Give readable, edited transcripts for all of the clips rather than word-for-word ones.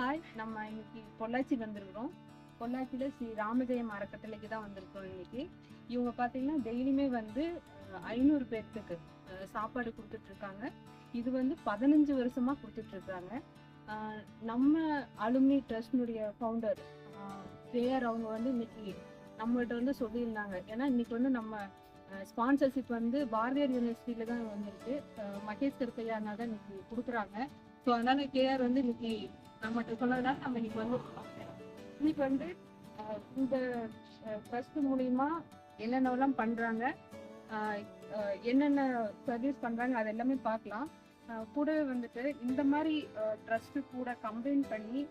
Hi, நம்ம இன்னைக்கு பொள்ளாச்சி வந்திருக்கிறோம். பொள்ளாச்சியில ஸ்ரீ ராமஜெயம் அறக்கட்டளைக்கு தான் வந்திருக்கோம் இன்னைக்கு. இவங்க பார்த்தீங்கன்னா டெய்லியுமே வந்து 500 பேர்த்துக்கு சாப்பாடு கொடுத்துட்ருக்காங்க. இது வந்து 15 வருஷமா கொடுத்துட்ருக்காங்க. நம்ம அலுமினி ட்ரஸ்டினுடைய ஃபவுண்டர் ஜேஆர் அவங்க வந்து இன்னைக்கு நம்மகிட்ட வந்து சொல்லியிருந்தாங்க. ஏன்னா இன்னைக்கு வந்து நம்ம ஸ்பான்சர்ஷிப் வந்து பாரதியார் யூனிவர்சிட்டியில தான் வந்திருக்கு. மகேஷ் கருப்பையா தான் இன்னைக்கு கொடுக்குறாங்க. ஸோ அதனால கேஆர் வந்து இன்னைக்கு நம்மகிட்ட சொன்னதுனால நம்ம இன்னைக்கு வந்து இந்த ட்ரஸ்ட் மூலியமா என்னென்னலாம் பண்றாங்க, என்னென்ன சர்வீஸ் பண்றாங்க, அது எல்லாமே பார்க்கலாம். கூடவே வந்துட்டு இந்த மாதிரி ட்ரஸ்ட் கூட கம்பைன் பண்ணி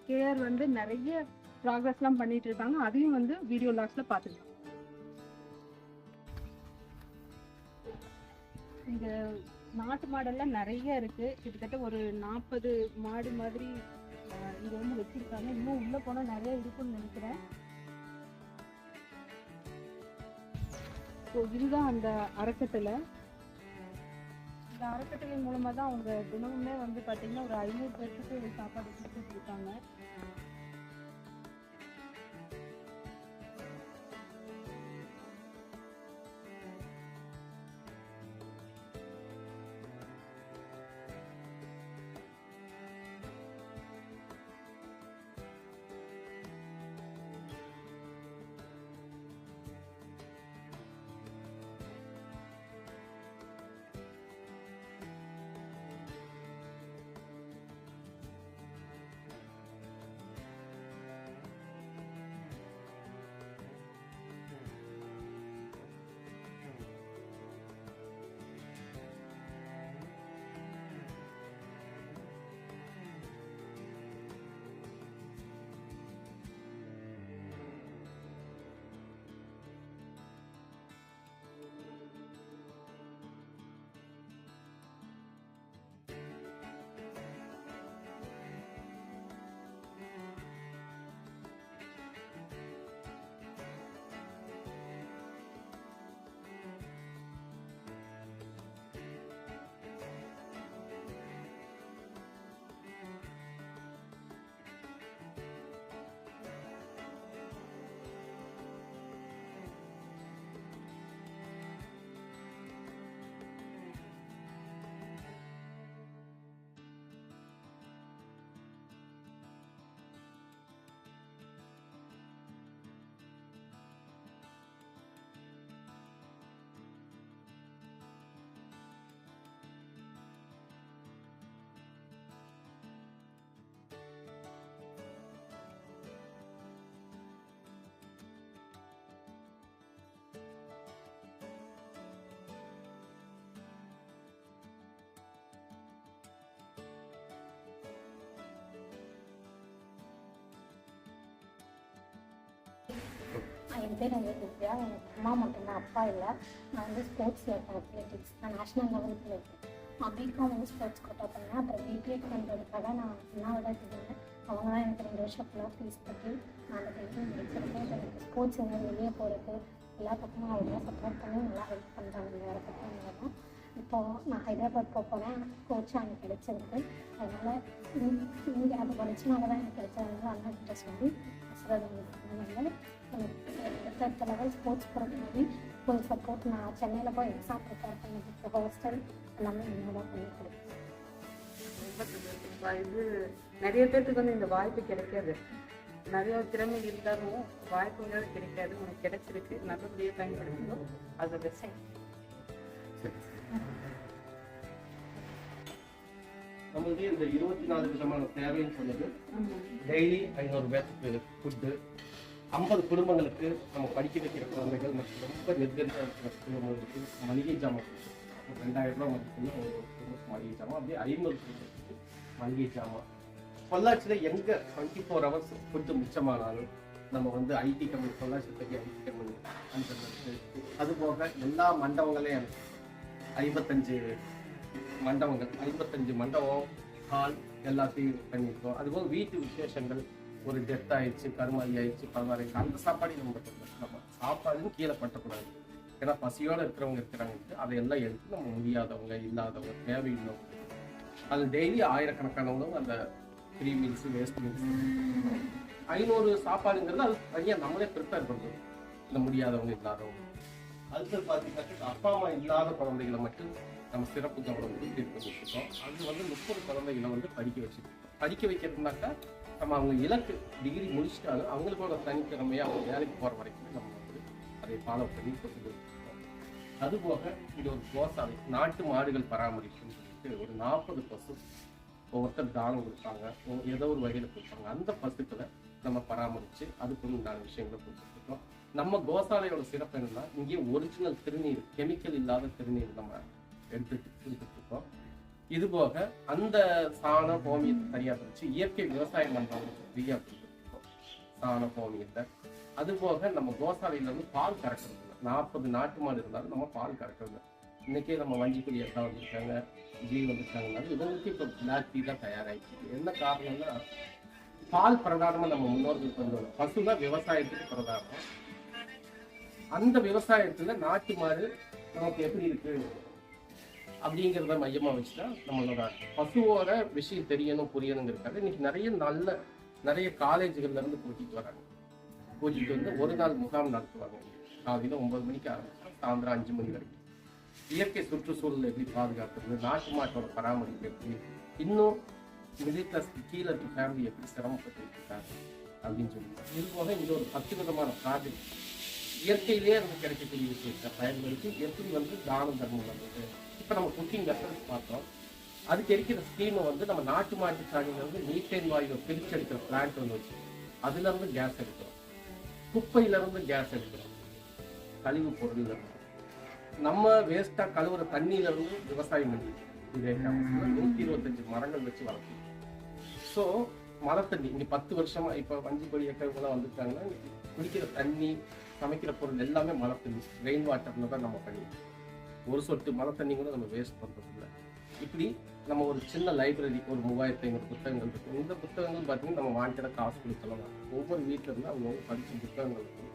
கேஆர் வந்து நிறைய ப்ராக்ரஸ்லாம் பண்ணிட்டு இருக்காங்க. அதையும் வந்து வீடியோ லாக்ஸ்ல பார்த்துக்கலாம். இங்க நாட்டு மாடெல்லாம் நிறைய இருக்கு. கிட்டத்தட்ட ஒரு 40 மாடு மாதிரி இங்க வந்து வச்சிருக்காங்க. இன்னும் உள்ள போனா நிறைய இருக்குன்னு நினைக்கிறேன். இதுதான் அந்த அறக்கட்டளை. இந்த அறக்கட்டளை மூலமா தான் அவங்க தினமுமே வந்து பாத்தீங்கன்னா ஒரு 500 பேருக்கு சாப்பாடு கொடுத்துட்டு இருக்காங்க. என் பேர் வந்து திவ்யா. எனக்கு அம்மா மட்டும்தான், அப்பா இல்லை. நான் வந்து ஸ்போர்ட்ஸில் இருக்கேன், அத்லெட்டிக்ஸ். நான் நேஷ்னல் லெவலுக்கு இருக்கேன். நான் பிகாம் வந்து ஸ்போர்ட்ஸ் கோட்டா பண்ணேன். அப்புறம் பிபிஏ பண்ணுறதுக்காக நான் அண்ணாவோட இருந்தேன். அவங்க தான் எனக்கு 2 வருஷம் ஃபுல்லாக ஃபீஸ் கட்டி நான் அந்த டைம் முடிச்சிருக்கேன். இப்போ எனக்கு ஸ்போர்ட்ஸ் எங்கே வெளியே போகிறது எல்லா பக்கமும் அவங்க சப்போர்ட் பண்ணி நல்லா ஹெல்ப் பண்ணுறாங்க. வேறு பக்கம் தான் இப்போது நான் ஹைதராபாத் போனேன். கோச் எனக்கு கிடைச்சிருக்கு. அதனால் இங்கே அது படிச்சனால தான் எனக்கு கிடைச்சதுனால அண்ணா கிட்ட சொல்லி ஆசீர்வாதம் அடுத்த லெவல் ஸ்போர்ட்ஸ் போகிறது ஃபுல் சப்போர்ட். நான் சென்னையில் போய் எக்ஸாம் ப்ரிப்பேர் பண்ணதுக்கு ஹாஸ்டல் எல்லாமே என்ன தான் பண்ணி கொடுப்பேன். இது நிறைய பேருக்கு வந்து இந்த வாய்ப்பு கிடைக்காது. நிறைய திறமை இருந்தாலும் வாய்ப்புகள் கிடைக்காது. உனக்கு கிடைச்சிருக்கு, நல்லபடியாக பயன்படுத்தணும். அது பெஸ்ட். நம்மளுக்கு இந்த 24 விதமான தேவைன்னு சொன்னது டெய்லி 500 பேருக்கு ஃபுட்டு, 50 குடும்பங்களுக்கு நம்ம படிக்க வைக்கிற குழந்தைகள் மற்றும் ரொம்ப நெருக்கடியாக இருக்கிற குடும்பங்களுக்கு மளிகை ஜாமான் 2000 ரூபா மதிப்புள்ள ஒரு குடும்பத்துக்கு மளிகை ஜாமான், அப்படியே 50 குடும்பத்துக்கு மளிகை ஜாமான். பொள்ளாச்சியில் எங்கே 24 hours ஃபுட்டு மிச்சமானாலும் நம்ம வந்து ஐடி கம்பெனி, பொள்ளாச்சிக்கு ஐடி கம்பெனி அந்த அது போக எல்லா மண்டபங்களையும் 55 மண்டபங்கள், 55 மண்டபம், ஹால் எல்லாத்தையும் பண்ணியிருக்கோம். அதுபோல் வீட்டு விசேஷங்கள், ஒரு டெத் ஆயிடுச்சு, கருமாதி ஆயிடுச்சு, பரவாயில்ல, அந்த சாப்பாடையும் நம்ம சாப்பாடுன்னு கீழே பட்டக்கூடாது. ஏன்னா பசியோடு இருக்கிறவங்க இருக்கிறாங்க, அதையெல்லாம் எடுத்து நம்ம முடியாதவங்க, இல்லாதவங்க, தேவையில்லவங்க, அது டெய்லி ஆயிரக்கணக்கானவங்களும் அந்த 3 மீல்ஸ் வேஸ்ட் மீல்ஸ் 500 சாப்பாடுங்கிறது அது தனியாக நம்மளே ப்ரிப்பேர் பண்ணுறது இல்லை முடியாதவங்க இல்லாதவங்க. அடுத்தது பார்த்தீங்கன்னா அப்பா அம்மா இல்லாத குழந்தைகளை மட்டும் நம்ம சிறப்பு கவனம் ட்ரீட் பண்ணிட்டு இருக்கோம். அது வந்து 30 குழந்தைகளை வந்து படிக்க வச்சுருக்கோம். படிக்க வைக்கிறதுனாக்கா நம்ம அவங்க இலக்கு டிகிரி முடிச்சுட்டாலும் அவங்களுக்கோட தனித்திறமையாக அவங்க வேலைக்கு போகிற வரைக்கும் நம்ம வந்து அதை ஃபாலோ பண்ணி கொண்டு இருக்கோம். அதுபோக இது ஒரு கோசாலை நாட்டு மாடுகள் பராமரிப்புன்னு சொல்லிட்டு ஒரு 40 பசு ஒவ்வொருத்தர் தானம் கொடுப்பாங்க, ஏதோ ஒரு வகையில் கொடுப்பாங்க. அந்த பசுக்களை நம்ம பராமரித்து அதுக்கு உண்டான விஷயங்களை கொடுத்துருக்கோம். நம்ம கோசாலையோட சிறப்பு என்னன்னா இங்கே ஒரிஜினல் திருநீர், கெமிக்கல் இல்லாத திருநீர் நம்ம எடுத்துட்டு இருக்கோம். இது போக அந்த சாண கோமியத்தை தனியாக பிரித்து இயற்கை விவசாயம் பண்றவங்களுக்கு ஃப்ரீயாக கொடுத்துருக்கோம் சாண கோமியத்தை. அது போக நம்ம கோசாலையில இருந்து பால் கறக்கிறது 40 நாட்டு மாடு இருந்தாலும் நம்ம பால் கறக்கிறது. இன்னைக்கே நம்ம வஞ்சிக்குடி எல்லாம் வந்திருக்காங்க, ஜீ வந்திருக்காங்கனாலும் இவங்களுக்கு இப்போ பிளாக் டீ தான் தயாராகிடுச்சு. என்ன காரணம்னா பால் பிரதானமா நம்ம முன்னோர்கள் கொண்டு வரும். பசுதான் விவசாயத்துக்கு பிரதானம். அந்த விவசாயத்துல நாட்டு மாடு நமக்கு எப்படி இருக்கு அப்படிங்கிறத மையமா வச்சுதான் நம்மளோட பசுவோட விஷயம் தெரியணும் புரியணுங்கிறதுக்காக இன்னைக்கு நிறைய காலேஜுகள்ல இருந்து கூட்டிட்டு வராங்க. கூட்டிட்டு வந்து ஒரு நாள் முகாம் நடத்துவாங்க. காலையில 9 மணிக்கு ஆரம்பிச்சா சாயந்தரம் 5 மணி வரைக்கும் இயற்கை சுற்றுச்சூழல் எப்படி பாதுகாக்கிறது, நாட்டு மாட்டோட பராமரிப்பு எப்படி, இன்னும் மிடில் கிளாஸ் கீழே இருக்க ஃபேமிலி எப்படி சிரமப்பட்டு இருக்காங்க அப்படின்னு சொல்லுவாங்க. இது போக இங்க ஒரு 10 விதமான ப்ராஜெக்ட் இயற்கையிலேயே இருந்து கிடைக்கக்கூடிய விஷயத்தை பயன்படுத்தி எப்படி வந்து தானம் தர்மம் வந்தது. இப்போ நம்ம குக்கிங் ரெஃபரன்ஸ் பார்த்தோம். அதுக்கு இருக்கிற ஸ்கீமை வந்து நம்ம நாட்டு மாட்டு சாணியிலிருந்து மீத்தேன் வாயுவை பிரிச்சு எடுக்கிற பிளான்ட் வந்து வச்சு அதுல இருந்து கேஸ் எடுக்கிறோம். குப்பையில இருந்து கேஸ் எடுக்கிறோம். கழிவு பொருள் இருந்து நம்ம வேஸ்டா கழுவுற தண்ணியில இருந்து விவசாயம் பண்ணி இதே 125 மரங்கள் வச்சு வளர்க்கணும். ஸோ மரத்தண்ணி இங்க 10 வருஷமா இப்ப வஞ்சிக்கொடி எல்லாம் வந்துட்டாங்கன்னா குடிக்கிற தண்ணி, சமைக்கிற பொருள் எல்லாமே மழை தண்ணி, ரெயின் வாட்டர்ல தான் நம்ம பண்ணிடுறோம். ஒரு சொட்டு மழை தண்ணி கூட நம்ம வேஸ்ட் பண்றது இல்லை. இப்படி நம்ம ஒரு சின்ன லைப்ரரி ஒரு 3500 புத்தகங்கள் இருக்கு. இந்த புத்தகங்கள் பார்த்தீங்கன்னா நம்ம வாங்கிக்கிற காசு கொடுக்கலாம். ஒவ்வொரு வீட்டில இருந்து அவங்க படிச்ச புத்தகங்கள் கொடுக்குறோம்.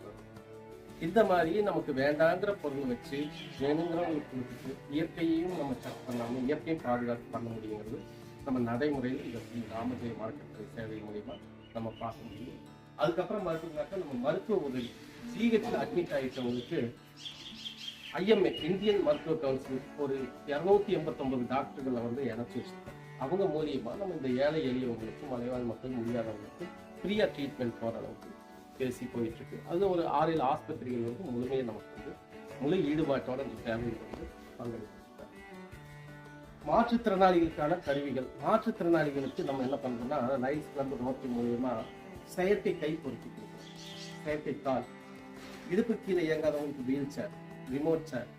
இந்த மாதிரி நமக்கு வேண்டாங்கிற பொருள் வச்சு வேணுங்கிறவங்களுக்கு கொடுத்துட்டு இயற்கையையும் நம்ம செக் பண்ணாமல் இயற்கையும் பாதுகாப்பு பண்ண முடியுங்கிறது நம்ம நடைமுறையில் இந்த ராமஜெய மார்க்கெட் சேவை மூலியமா நம்ம பார்க்க முடியும். அதுக்கப்புறம் பார்த்தீங்கன்னாக்கா நம்ம மருத்துவ உதவி சிஹெச்ல அட்மிட் ஆகிட்டவங்களுக்கு IMA இந்தியன் மருத்துவ கவுன்சில் ஒரு 289 டாக்டர்களை வந்து இணைச்சி வச்சிருக்கோம். அவங்க மூலியமா நம்ம இந்த ஏழை எளியவங்களுக்கு, மலைவாழ் மக்கள் முடியாதவங்களுக்கு ஃப்ரீயா ட்ரீட்மெண்ட் போற அளவுக்கு பேசி போயிட்டு இருக்கு. அது ஒரு 6-7 ஆஸ்பத்திரிகள் வந்து முழுமையை நமக்கு வந்து முழு ஈடுபாட்டோட இந்த சேவையில் வந்து பங்களிச்சிருக்காங்க. மாற்றுத்திறனாளிகளுக்கான கருவிகள், மாற்றுத்திறனாளிகளுக்கு நம்ம என்ன பண்றோம்னா லைஃப் கிளப் நோக்கி மூலியமா செயற்கை கை பொருத்தி கொடுக்குறோம், செயற்கை கால், இடுப்பு கீழே இயங்காதவங்களுக்கு வீல் சேர், ரிமோட் சேர்.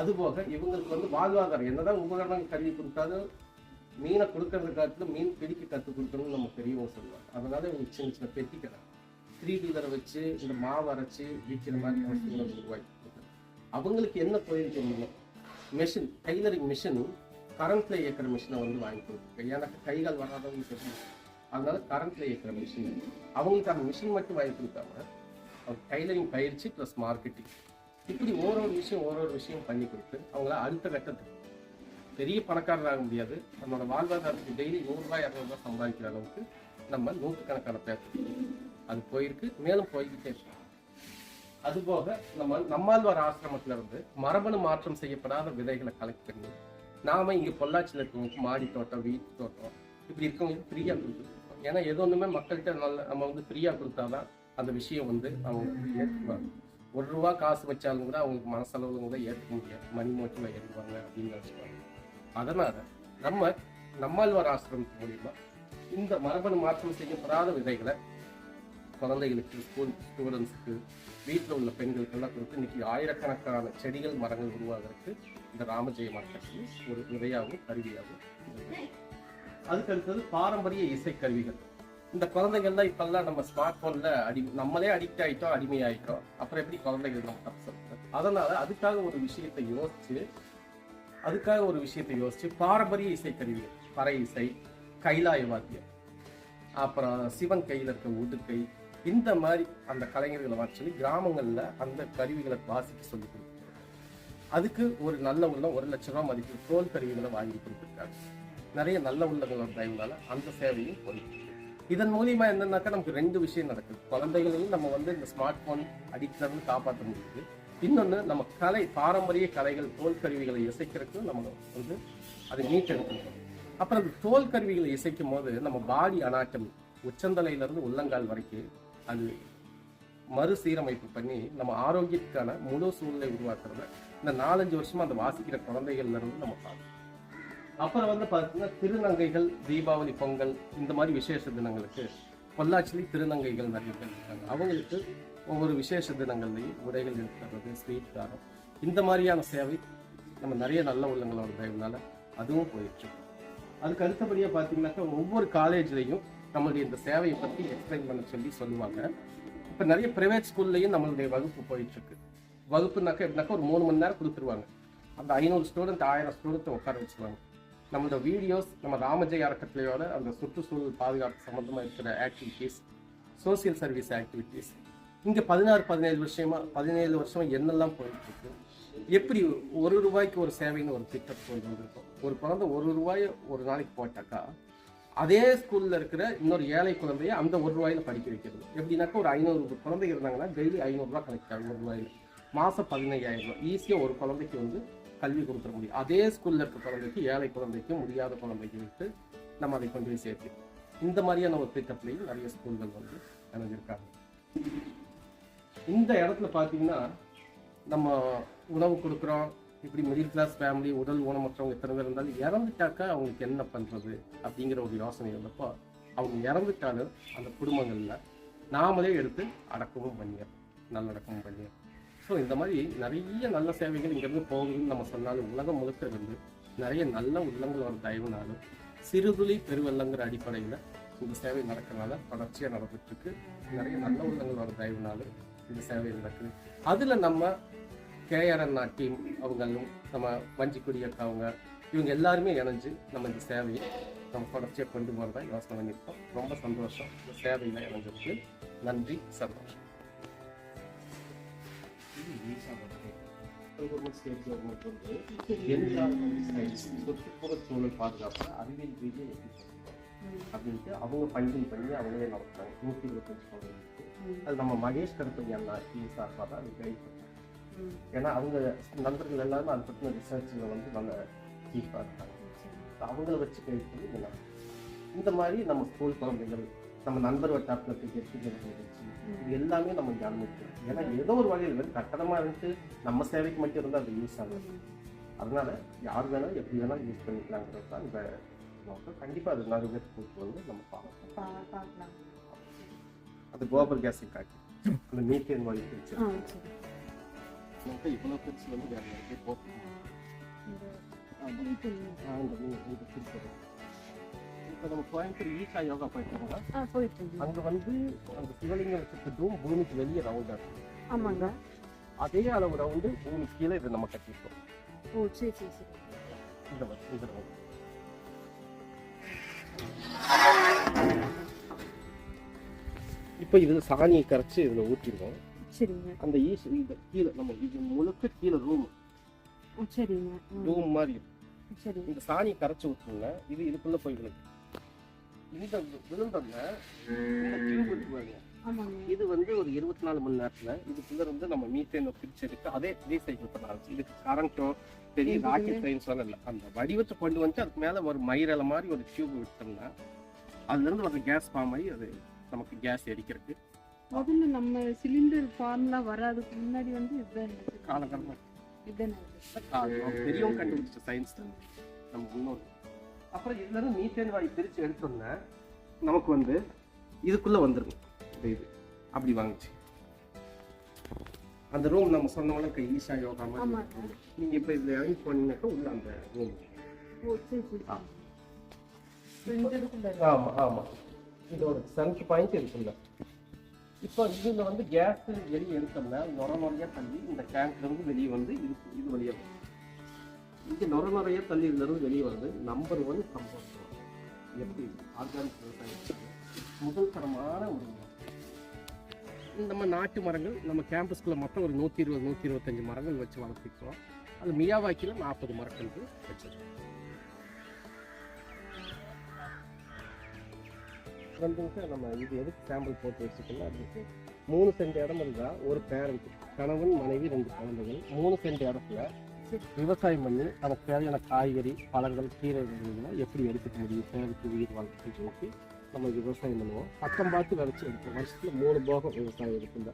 அதுபோக இவங்களுக்கு வந்து வாழ்வாதாரம் என்னதான் உபகரணம் கருவி கொடுத்தாலும் மீனை கொடுக்கறது காலத்துல மீன் பிடிக்க கற்றுக் கொடுக்கணும்னு நம்ம பெரியவங்க சொல்லுவாங்க. அதனால இவங்களுக்கு சின்ன சின்ன பெட்டிக்கடை 3D வச்சு இந்த மாவு அரைச்சி விற்கிற மாதிரி உருவாக்கி கொடுக்குறாங்க. அவங்களுக்கு என்ன தொழில் தெரியும், மெஷின், டைலரிங் மிஷின், கரண்ட்ல இயக்கிற மிஷினை வந்து வாங்கி கொடுத்துருக்கேன். எனக்கு கைகள் வராதவங்க தெரியும், அதனால கரண்ட்ல இயக்கிற மிஷின் அவங்களுக்கு அந்த மிஷின் மட்டும் வாங்கி கொடுத்தாங்க. அவங்க டைலரிங் பயிற்சி ப்ளஸ் மார்க்கெட்டிங், இப்படி ஒரு விஷயம் பண்ணி கொடுத்து அவங்கள அடுத்த கட்டத்துக்கு பெரிய பணக்காரராக முடியாது, நம்மளோட வாழ்வாதாரத்துக்கு டெய்லி 100 ரூபாய் 200 ரூபாய் சம்பாதிக்கிற அளவுக்கு நம்ம நூற்றுக்கணக்கான பேர் அது போயிருக்கு, மேலும் போய்கிட்டே இருக்கு. அதுபோக நம்மாழ்வார் ஆசிரமத்துல இருந்து மரபணு மாற்றம் செய்யப்படாத விதைகளை கலெக்ட் பண்ணி நாம இங்க பொள்ளாச்சியில் இருக்கவங்களுக்கு மாடி தோட்டம், வீட்டு தோட்டம் இப்படி இருக்கவங்களுக்கு ஃப்ரீயா கொடுத்துருக்கோம். ஏன்னா எது ஒண்ணுமே மக்கள்கிட்ட நம்ம வந்து ஃப்ரீயா கொடுத்தாதான் அந்த விஷயம் வந்து அவங்க ஏற்றுக்குவாங்க. 1 ரூபா காசு வச்சாலும் கூட அவங்களுக்கு மனசளவுல கூட ஏற்க முடியாது, மணி மோட்டில் ஏற்றுவாங்க அப்படின்னு வச்சுப்பாங்க. அதனால நம்மாழ்வார் ஆசிரமத்து மூலியமா இந்த மரபணு மாற்றம் செய்யப்படாத விதைகளை குழந்தைகளுக்கு, ஸ்கூல் ஸ்டூடெண்ட்ஸுக்கு, வீட்டில் உள்ள பெண்களுக்கு எல்லாம் கொடுத்து இன்னைக்கு ஆயிரக்கணக்கான செடிகள், மரங்கள் உருவாகிறதுக்கு இந்த ராமஜெய மார்க்கெட்டில் ஒரு விதையாகவும் கருவியாகவும். அதுக்கு அடுத்தது பாரம்பரிய இசைக்கருவிகள். இந்த குழந்தைகள்லாம் இப்பெல்லாம் நம்ம ஸ்மார்ட் போன்ல நம்மளே அடிக்ட் ஆயிட்டோம், அடிமையாயிட்டோம். அப்புறம் எப்படி குழந்தைகள் நம்ம தப்பு சொல்றது? அதனால அதுக்காக ஒரு விஷயத்தை யோசிச்சு பாரம்பரிய இசைக்கருவிகள், பறை இசை, கைலாய வாத்தியம், அப்புறம் சிவன் கையில இருக்க உடுக்கை, இந்த மாதிரி அந்த கலைஞர்களை வர சொல்லி கிராமங்கள்ல அந்த கருவிகளை வாசிக்க சொல்லி கொடுத்துருக்காங்க. அதுக்கு ஒரு நல்ல உள்ள 1 லட்சம் ரூபாய் மதிப்பு தோல் கருவிகளை வாங்கி கொடுத்துருக்காங்க. நிறைய நல்ல உள்ளங்களோட தயவுனால அந்த சேவையும் போயிட்டு இருக்கு. இதன் மூலியமா என்னன்னாக்கா நமக்கு 2 விஷயம் நடக்குது. குழந்தைகளையும் நம்ம வந்து இந்த ஸ்மார்ட் போன் அடிக்ட்லேருந்து காப்பாற்ற முடியுது. இன்னொன்று நம்ம பாரம்பரிய கலைகள், தோல் கருவிகளை இசைக்கிறதுக்கு நம்ம வந்து அதை மீட்டெடுக்கணும். அப்புறம் அந்த தோல் கருவிகளை இசைக்கும் போது நம்ம பாடி அனாட்டமி உச்சந்தலையிலிருந்து உள்ளங்கால் வரைக்கும் அது மறுசீரமைப்பு பண்ணி நம்ம ஆரோக்கியத்துக்கான முழு சூழ்நிலை உருவாக்குறத இந்த 4-5 வருஷமா அந்த வாசிக்கிற குழந்தைகள்ல இருந்து நம்ம பார்க்கணும். அப்புறம் வந்து பார்த்தீங்கன்னா திருநங்கைகள், தீபாவளி, பொங்கல் இந்த மாதிரி விசேஷ தினங்களுக்கு பொள்ளாச்சிலி திருநங்கைகள் நிறைய பேர் இருக்காங்க. அவங்களுக்கு ஒவ்வொரு விசேஷ தினங்கள்லையும் உடைகள் எடுத்துறது, ஸ்வீட் காரம், இந்த மாதிரியான சேவை நம்ம நிறைய நல்ல உள்ளங்களோட தயவுனால அதுவும் போயிட்டு இருக்கு. அதுக்கு அடுத்தபடியாக பார்த்தீங்கன்னாக்கா ஒவ்வொரு காலேஜ்லையும் நம்மளுடைய இந்த சேவையை பற்றி எக்ஸ்பிளைன் பண்ண சொல்லுவாங்க. இப்போ நிறைய ப்ரைவேட் ஸ்கூல்லையும் நம்மளுடைய வகுப்பு போயிட்டு இருக்கு. வகுப்புனாக்கா எப்படின்னாக்கா ஒரு 3 மணி நேரம் கொடுத்துருவாங்க. அந்த 500 ஸ்டூடெண்ட் 1000 ஸ்டூடெண்ட்டை உட்கார வச்சுருவாங்க. நம்மளோட வீடியோஸ், நம்ம ராமஜெய அறக்கட்டளையோட அந்த சுற்றுச்சூழல் பாதுகாப்பு சம்மந்தமாக இருக்கிற ஆக்டிவிட்டீஸ், சோசியல் சர்வீஸ் ஆக்டிவிட்டீஸ், இங்கே 17 வருஷமா என்னெல்லாம் போயிட்டு இருக்கு, எப்படி ₹1 ஒரு சேவைன்னு ஒரு திட்டம் கொண்டு வந்திருக்கோம். ஒரு குழந்தை ₹1 ஒரு நாளைக்கு போட்டாக்கா அதே ஸ்கூல்ல இருக்கிற இன்னொரு ஏழை குழந்தைய அந்த ₹1 படிக்க வைக்கிறது. எப்படின்னாக்கா ஒரு 500 குழந்தைங்க இருந்தாங்கன்னா டெய்லி ₹500 கலெக்ட் ஆகும். ₹1 மாதம் $15,000 ஈஸியாக ஒரு குழந்தைக்கு வந்து கல்வி கொடுத்துட முடியும். அதே ஸ்கூல்ல இருக்க குழந்தைக்கு, ஏழை குழந்தைக்கும், முடியாத குழந்தைக்கு விட்டு நம்ம அதை கொண்டு போய் சேர்த்து இந்த மாதிரியான ஒரு திட்டத்திலையும் நிறைய ஸ்கூல்கள் வந்து இணைஞ்சிருக்காங்க. இந்த இடத்துல பார்த்தீங்கன்னா நம்ம உணவு கொடுக்குறோம். இப்படி மிடில் கிளாஸ் ஃபேமிலி, உடல் ஊனமற்றவங்க எத்தனை பேர் இருந்தாலும் இறந்துட்டாக்கா அவங்களுக்கு என்ன பண்ணுறது அப்படிங்கிற ஒரு யோசனை இருந்தப்போ அவங்க இறந்துட்டாலும் அந்த குடும்பங்களில் நாமளே எடுத்து அடக்கமும் பண்ணிடுறோம், நல்லடக்கமும் பண்ணிடுறோம். ஸோ இந்த மாதிரி நிறைய நல்ல சேவைகள் இங்கேருந்து போகுதுன்னு நம்ம சொன்னாலும் உலகம் முழுக்க இருந்து நிறைய நல்ல உள்ளங்களோட தயவுனாலும் சிறுதுளி பெருவெள்ளங்கிற அடிப்படையில் இந்த சேவை நடக்கிறனால தொடர்ச்சியாக நடந்துட்டு இருக்கு. நிறைய நல்ல உள்ளங்களோட தயவுனாலும் இந்த சேவை நடக்குது. அதில் நம்ம கேஆர்என் டீம் அவங்களும், நம்ம வஞ்சிக்குடி அக்கா அவங்க, இவங்க எல்லாருமே இணைஞ்சு நம்ம இந்த சேவையை நம்ம தொடர்ச்சியாக கொண்டு போகிறதா யோசனை பண்ணியிருக்கோம். ரொம்ப சந்தோஷம் இந்த சேவையில் இணைஞ்சிருக்கு. நன்றி, சந்தோஷம். சுற்றுப்புற சூழல் பாதுகாப்பு அறிவியல் ரீதியாக அப்படின்ட்டு அவங்க பண்ணி அவங்களே நடத்துறாங்க. 125 குழந்தைங்களுக்கு அது நம்ம மகேஷ் கருப்பதி அண்ணா டீம் சார்பாக தான் அது கைட் பண்ணுறாங்க. ஏன்னா அவங்க நண்பர்கள் எல்லாருமே அதை பற்றின ரிசர்ச்சில் வந்து நல்ல டீப்பாக இருக்காங்க. அவங்கள வச்சு கைட் பண்ணி இந்த மாதிரி நம்ம ஸ்கூல் குழந்தைகள், நம்ம நண்பர் வட்டாரத்தில் நிகழ்ச்சி இது எல்லாமே நம்ம இங்கே அனுமதிக்கிறோம். ஏன்னா ஏதோ ஒரு வகையில் வந்து கட்டணமாக இருந்துட்டு நம்ம சேவைக்கு மட்டும் இருந்தால் அது யூஸ் ஆகும். அதனால யார் வேணாலும் எப்படி வேணாலும் யூஸ் பண்ணிக்கலாங்கிறது தான் இந்த நோக்கம். கண்டிப்பாக அது நிறைய பேர் கூட்டு வந்து நம்ம பார்க்கலாம். அது கோபர் கேஸை காட்டி அந்த மீத்தேன் வழி பிரிச்சு இவ்வளோ பிரிச்சு வந்து வேற நிறைய போட்டு இப்போ நம்ம கோயம்புத்தூர் ஈஷா யோகா போயிட்டோம்னா அங்கே வந்து அந்த சிவலிங்கம் வச்சுட்டு டூம் பூமிக்கு வெளியே ரவுண்டாக இருக்கும். ஆமாங்க. அதே அளவு ரவுண்டு பூமி கீழே இதை நம்ம கட்டியிருக்கோம். ஓ சரி சரி சரி. இந்த ரவுண்டு இப்போ இதில் சாணியை கரைச்சி இதில் ஊற்றிடுவோம். சரிங்க. அந்த இந்த கீழே நம்ம இது முழுக்க கீழே ரூம். சரிங்க. ரூம் மாதிரி இருக்கும். சரி. இந்த சாணியை கரைச்சி ஊற்றுங்க. இதுக்குள்ளே போய் விழுது. இந்த விழுந்தோம்னா இந்த டியூப் இருக்குவாங்க. இது வந்து ஒரு 24 மணி நேரத்துல இதுக்குள்ள இருந்து நம்ம மீத்தேனை பிரிச்சு எடுத்து அதே ரீசைக்கிள் பண்ண ஆரம்பிச்சு. இதுக்கு கரண்டோ பெரிய ராக்கெட் சயின்ஸோ இல்லை, அந்த வடிவத்தை கொண்டு வந்து அதுக்கு மேல ஒரு மயிரலை மாதிரி ஒரு டியூப் விட்டோம்னா அதுல இருந்து ஒரு கேஸ் ஃபார்ம் ஆகி அது நமக்கு கேஸ் எரிக்கிறதுக்கு. முதல்ல நம்ம சிலிண்டர் ஃபார்ம்லாம் வராதுக்கு முன்னாடி வந்து இதுதான் காலகாலமா இதுதான் பெரியவங்க கண்டுபிடிச்ச சயின்ஸ் தான் நம்ம முன்னோர். அப்புறம் இதுல இருந்து மீத்தேன் வாயு பிரிச்சு எடுத்தோம்னா நமக்கு வந்து இதுக்குள்ள வந்துடும். இது அப்படி வாங்கிச்சு அந்த ரூம் நம்ம சொன்னவங்க ஈஷா யோகா மாதிரி. நீங்க இப்ப இதுல இறங்கி போனீங்கன்னாக்கா உள்ள அந்த ரூம். ஆமா ஆமா, இதோட சென்டர் பாயிண்ட் இருக்குல்ல. இப்போ இதுல வந்து கேஸ் வெளியே எடுத்தோம்னா நுரையா தள்ளி இந்த டேங்க்ல இருந்து வெளியே வந்து இது வழியா இங்கே நுரைய தள்ளி இதுல இருந்து வெளியே வந்து நம்பர் 1 கம்போஸ்ட். எப்படி ஆர்கானிக் விவசாயம் முதல் தரமான ஒரு நம்ம நாட்டு மரங்கள் நம்ம கேம்பஸ்குள்ள மொத்தம் ஒரு 120-125 மரங்கள் வச்சு வளர்த்திக்கிறோம். அது மியாவாக்கியில் 40 மரக்கன்று வச்சிருக்கோம். வந்துட்டு நம்ம இது எதுக்கு சாம்பிள் போட்டு வச்சுக்கோங்க. அதுக்கு 3 சென்ட் இடம் இருந்தால் ஒரு பேரண்ட், கணவன் மனைவி 2 குழந்தைகள் 3 சென்ட் இடத்துல விவசாயம் பண்ணி நமக்கு தேவையான காய்கறி பழங்கள் கீரை வகைகள்லாம் எப்படி எடுத்துக்க முடியும், தேவைக்கு உயிர் வாழ்க்கைக்கு நோக்கி நம்ம விவசாயம் பண்ணுவோம். பக்கம் பார்த்து விளைச்சி எடுப்போம். வருஷத்துல 3 போகம் விவசாயம் இருக்குங்க.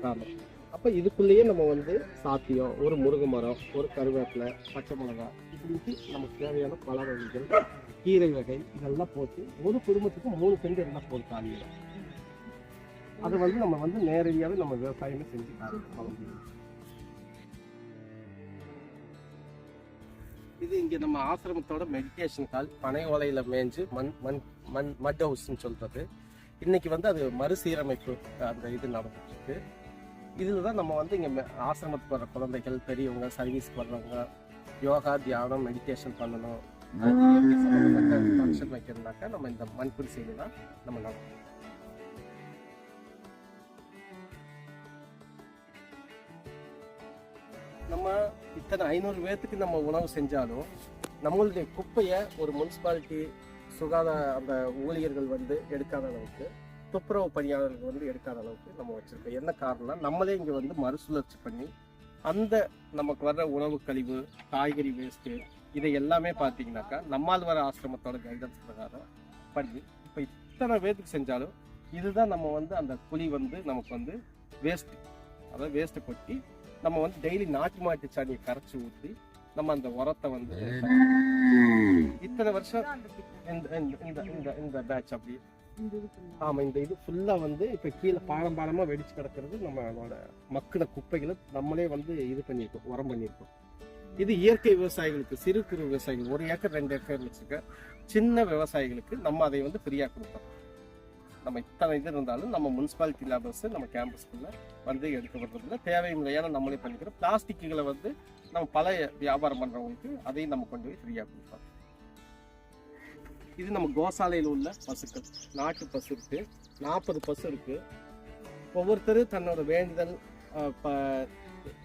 காரணம் அப்போ இதுக்குள்ளேயே நம்ம வந்து சாத்தியம், ஒரு முருங்கை மரம், ஒரு கருவேப்பிலை, பச்சை மிளகாய், இப்படிக்கு நமக்கு தேவையான பழ வகைகள் கீரை வகை இதெல்லாம் போட்டு ஒரு குடும்பத்துக்கு 3 சென்ட் இருந்தால் போட்டு காலிடும். அதை வந்து நம்ம வந்து நேரடியாகவே நம்ம விவசாயமே செஞ்சு முடியும். இது இங்கே நம்ம ஆசிரமத்தோட மெடிடேஷன் ஹால், பனை ஓலையில் மேய்ஞ்சு மட் ஹவுஸ்ன்னு சொல்றது. இன்னைக்கு வந்து அது மறுசீரமைப்பு அந்த இது நடந்துட்டு இருக்கு. இதில் தான் நம்ம வந்து இங்கே ஆசிரமத்துக்கு வர குழந்தைகள், பெரியவங்க, சர்வீஸ்க்கு வர்றவங்க யோகா, தியானம், மெடிடேஷன் பண்ணணும், ஃபங்க்ஷன் வைக்கிறதுனாக்கா நம்ம இந்த மண்புரி செய்து தான் நம்ம நடக்கும். நம்ம இத்தனை 500 பேர்த்துக்கு நம்ம உணவு செஞ்சாலும் நம்மளுடைய குப்பையை ஒரு முனிசிபாலிட்டி சுகாதார அந்த ஊழியர்கள் வந்து எடுக்காத அளவுக்கு, துப்புரவு பணியாளர்கள் வந்து எடுக்காத அளவுக்கு நம்ம வச்சிருக்கோம். என்ன காரணம்னா, நம்மளே இங்கே வந்து மறுசுழற்சி பண்ணி அந்த நமக்கு வர்ற உணவு கழிவு, காய்கறி வேஸ்ட்டு, இதை எல்லாமே பார்த்தீங்கன்னாக்கா நம்மால் வர ஆசிரமத்தோட கைடன்ஸ் பிரகாரம் பண்ணி இப்போ இத்தனை பேர்த்துக்கு செஞ்சாலும் இதுதான் நம்ம வந்து அந்த குழி வந்து நமக்கு வந்து வேஸ்ட்டு, அதாவது வேஸ்ட்டை கொட்டி நம்ம வந்து டெய்லி நாட்டு மாட்டு சாணியை கரைச்சி ஊற்றி நம்ம அந்த உரத்தை வந்து இத்தனை வருஷம் இந்த பேட்ச் அப்படி ஆமாம், இந்த இது ஃபுல்லாக வந்து இப்போ கீழே பாலமாக வெடிச்சு கிடக்கிறது நம்மளோட மக்கின குப்பைகளை நம்மளே வந்து இது பண்ணியிருக்கோம், உரம் பண்ணியிருக்கோம். இது இயற்கை விவசாயிகளுக்கு, சிறு குறு விவசாயிகள் 1 ஏக்கர் 2 ஏக்கர் வச்சுக்க சின்ன விவசாயிகளுக்கு நம்ம அதை வந்து ஃப்ரீயாக கொடுத்தோம். நம்ம இத்தனை இது இருந்தாலும் நம்ம முனிசிபாலிட்டி லேபர்ஸ் நம்ம கேம்பஸ்குள்ள வந்து எடுக்க வர்றதுல தேவையில்லை, ஏன்னா நம்மளே பண்ணிக்கிறோம். பிளாஸ்டிக்குகளை வந்து நம்ம பல வியாபாரம் பண்றவங்களுக்கு அதையும் நம்ம கொண்டு போய் ஃப்ரீயாக கொடுப்போம். இது நம்ம கோசாலையில் உள்ள பசுக்கள், நாட்டு பசு இருக்கு, 40 பசு இருக்கு. ஒவ்வொருத்தரும் தன்னோட வேண்டுதல்,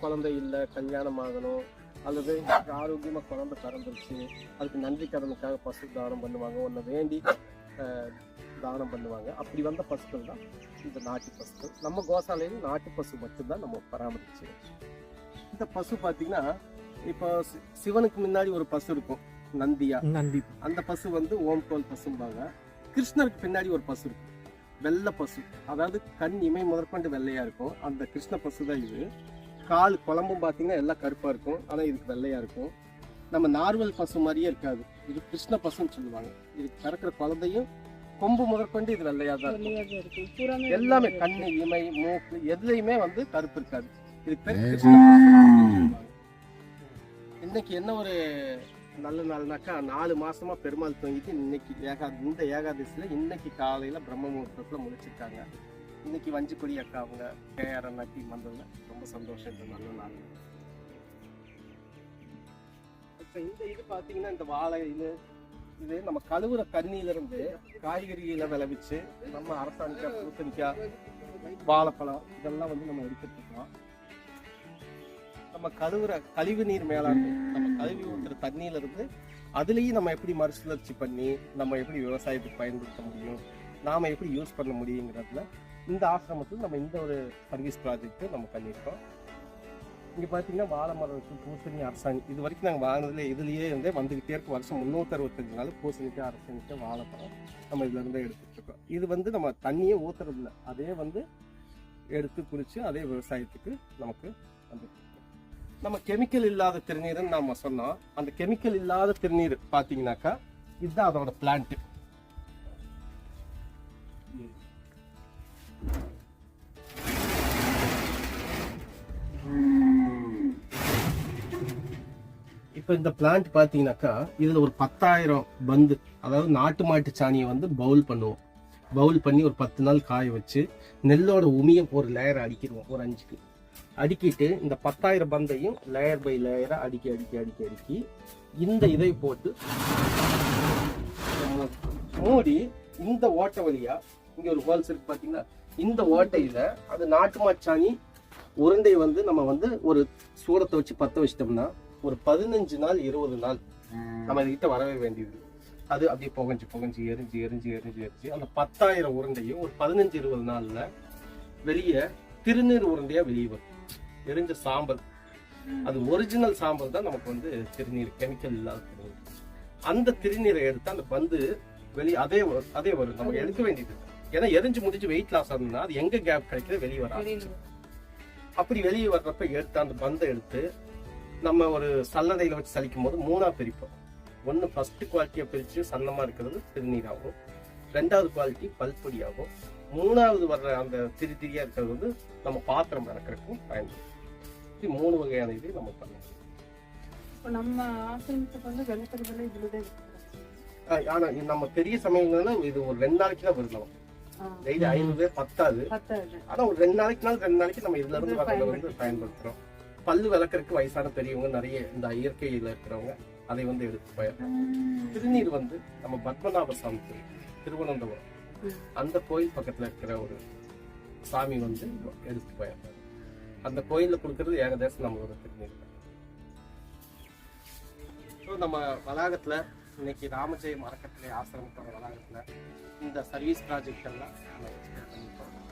குழந்தை இல்லை, கல்யாணம் ஆகணும், அல்லது ஆரோக்கியமாக குழந்தை பிறந்துருச்சு, அதுக்கு நன்றி கடனுக்காக பசு தானம் பண்ணுவாங்க, ஒன்று வேண்டி தானம் பண்ணுவாங்க. அப்படி வந்த பசுக்கள் தான் இந்த நாட்டு பசுக்கள். நம்ம கோசாலையில் நாட்டு பசு மட்டும்தான் நம்ம பராமரிச்சு. இந்த பசு பார்த்தீங்கன்னா இப்போ சிவனுக்கு முன்னாடி ஒரு பசு இருக்கும், நந்தி. அந்த பசு வந்து ஓம்கோல் பசும்பாங்க. கிருஷ்ணருக்கு பின்னாடி ஒரு பசு இருக்கும், வெள்ளை பசு, அதாவது கண் இமை முதற்கொண்டு வெள்ளையா இருக்கும். அந்த கிருஷ்ண பசு தான் இது. கால் குழம்பும் பார்த்தீங்கன்னா எல்லாம் கருப்பா இருக்கும், ஆனால் இதுக்கு வெள்ளையா இருக்கும். நம்ம நார்மல் பசு மாதிரியே இருக்காது, இது கிருஷ்ண பசுன்னு சொல்லுவாங்க. இது கறக்கிற குழந்தையும் கொம்பு முதற்கொண்டு இது வெள்ளையா தான் இருக்கும். எல்லாமே கண்ணு, இமை, மூக்கு எதுலையுமே வந்து கருப்பு இருக்காது. இது பேர் கிருஷ்ண பசு. இன்னைக்கு என்ன ஒரு நல்ல நாள்னாக்கா, 4 மாசமா பெருமாள் தூங்கிட்டு இன்னைக்கு இந்த ஏகாதசியில இன்னைக்கு காலையில பிரம்ம முகூர்த்தத்துல முடிச்சிருக்காங்க. இன்னைக்கு வஞ்சிக்குடி அக்கா அவங்க KR அண்ணா டீம் வந்ததுல ரொம்ப சந்தோஷம். இந்த நல்ல நாள். இப்ப இந்த இது பாத்தீங்கன்னா இந்த வாழை இது நம்ம கழுவுற தண்ணியில இருந்து காய்கறிகளை விளைவிச்சு நம்ம அரசாணிக்காய், பூசணிக்காய், வாழைப்பழம் இதெல்லாம் வந்து நம்ம எடுத்துட்டு இருக்கோம். நம்ம கழுவுற கழிவு நீர் மேலாண்மை, நம்ம கழுவி ஊற்றுற தண்ணியில இருந்து அதுலேயும் நம்ம எப்படி மறுசுழற்சி பண்ணி நம்ம எப்படி விவசாயத்துக்கு பயன்படுத்த முடியும், நாம எப்படி யூஸ் பண்ண முடியுங்கிறதுல இந்த ஆசிரமத்தில் நம்ம இந்த ஒரு சர்வீஸ் ப்ராஜெக்ட் நம்ம பண்ணியிருக்கோம். இங்கே பார்த்தீங்கன்னா வாழை மரம் இருக்கு, பூசணி, அரசாணி, இது வரைக்கும் நாங்கள் வாங்கினதுல இதுலேயே இருந்தே வந்துக்கிட்டே இருக்கும். வருஷம் 365 நாள் பூசணிக்காய், அரசாணிக்காய், வாழைப்பழம் நம்ம இதுல இருந்தே எடுத்துட்டு இருக்கோம். இது வந்து நம்ம தண்ணியே ஊத்துறது இல்லை, அதே வந்து எடுத்து குடிச்சு அதே விவசாயத்துக்கு நமக்கு வந்து நம்ம கெமிக்கல் இல்லாத திருநீர்னு நாம சொன்னோம். அந்த கெமிக்கல் இல்லாத திருநீர் பார்த்தீங்கன்னாக்கா இதுதான் அதோட பிளான்ட். இப்போ இந்த பிளான்ட் பார்த்தீங்கன்னாக்கா இதில் ஒரு 10,000 பந்து, அதாவது நாட்டு மாட்டு சாணியை வந்து பவுல் பண்ணுவோம். பவுல் பண்ணி ஒரு 10 நாள் காய வச்சு நெல்லோட உமியை ஒரு லேயர் அடிக்கிடுவோம், ஒரு 5க்கு அடிக்கிட்டு இந்த 10,000 பந்தையும் லேயர் பை லேயரா அடுக்கி இந்த இதை போட்டு மூடி இந்த ஓட்டை வழியா இங்க ஒரு ஹோல்ஸ் இருக்கு பார்த்தீங்கன்னா, இந்த ஓட்டையில அது நாட்டு மாச்சாணி உருண்டை வந்து நம்ம வந்து ஒரு சூடத்தை வச்சு பற்ற வச்சிட்டோம்னா ஒரு 15 நாள் 20 நாள் நம்ம இதுகிட்ட வரவே வேண்டியது. அது அப்படியே புகஞ்சு எரிஞ்சு அந்த 10,000 உருண்டையும் ஒரு 15-20 நாள்ல வெளியே திருநீர் உருண்டையா வெளியே வரும். எரிஞ்ச சாம்பல், அது ஒரிஜினல் சாம்பல் தான் நமக்கு வந்து திருநீர், கெமிக்கல் இல்லாத திருநீர். அந்த திருநீரை எடுத்து அந்த பந்து வெளியே அதே வரும். நம்ம எடுக்க வேண்டியது, ஏன்னா எரிஞ்சு முடிஞ்சு வெயிட் லாஸ் ஆகுதுன்னா அது எங்க கேப் கிடைக்கிறது வெளியே வராது. அப்படி வெளியே வர்றப்ப எடுத்து அந்த பந்தை எடுத்து நம்ம ஒரு சல்லடையில வச்சு சலிக்கும் போது 3ஆ பிரிப்போம். ஒன்று ஃபர்ஸ்ட் குவாலிட்டியை பிரித்து சன்னமாக இருக்கிறது திருநீராகும், 2வது குவாலிட்டி பல்பொடி ஆகும், 3வது வர்ற அந்த திரியா இருக்கிறது வந்து நம்ம பாத்திரம் இறக்கிறதுக்கும் பயன்படும். இது 3 வகையான இது நம்ம பண்ணலாம். நம்ம ஆசிரமத்துக்கு வந்து வெள்ளப்பதிவில் இதுலதான் ஆனா நம்ம பெரிய சமயங்கள்ல இது ஒரு 2 நாளைக்கு தான் வருது. டெய்லி 500 பேர் பத்தாது. ஆனா ஒரு 2 நாளைக்கு நம்ம இதுல இருந்து வரத வந்து பயன்படுத்துறோம். பல்லு விளக்கறதுக்கு வயசான பெரியவங்க நிறைய இந்த இயற்கையில இருக்கிறவங்க அதை வந்து எடுத்து பயன்படுத்தும். திருநீர் வந்து நம்ம பத்மநாப சாமி கோயில் திருவனந்தபுரம் அந்த கோயில் பக்கத்துல இருக்கிற ஒரு சாமி வந்து எடுத்து பயன்படுத்தும். அந்த கோயில்ல கொடுக்கறது ஏகதேசம் நம்மளோட திருநீர். நம்ம வளாகத்துல இன்னைக்கு ராமஜெயம் அறக்கட்டளை ஆசிரமத்தோட வளாகத்துல இந்த சர்வீஸ் ப்ராஜெக்ட் எல்லாம்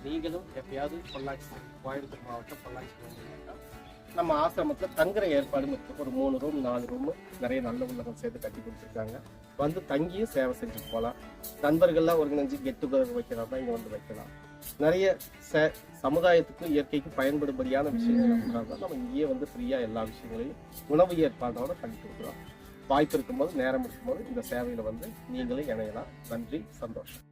நீங்களும் எப்பயாவது பொள்ளாச்சி, கோயம்புத்தூர் மாவட்டம் பொள்ளாச்சி நம்ம ஆசிரமத்துல தங்குற ஏற்பாடும் இருக்கு. ஒரு 3 ரூம் 4 ரூம் நிறைய நல்ல உள்ளவங்க சேர்த்து கட்டி கொடுத்துருக்காங்க. வந்து தங்கியும் சேவை செஞ்சு போகலாம். நண்பர்கள்லாம் ஒருங்கிணைஞ்சு கெட் டுகெதர் வைக்கிறாங்க, இங்க வந்து வைக்கலாம். நிறைய சமுதாயத்துக்கும் இயற்கைக்கும் பயன்படும்படியான விஷயங்கள் நம்ம இங்கேயே வந்து ஃப்ரீயா எல்லா விஷயங்களையும் உணவு ஏற்பாடோட பண்ணி கொடுக்குறோம். வாய்ப்பு இருக்கும்போது, நேரம் இருக்கும்போது இந்த சேவையில வந்து நீங்களும் இணையலாம். நன்றி, சந்தோஷம்.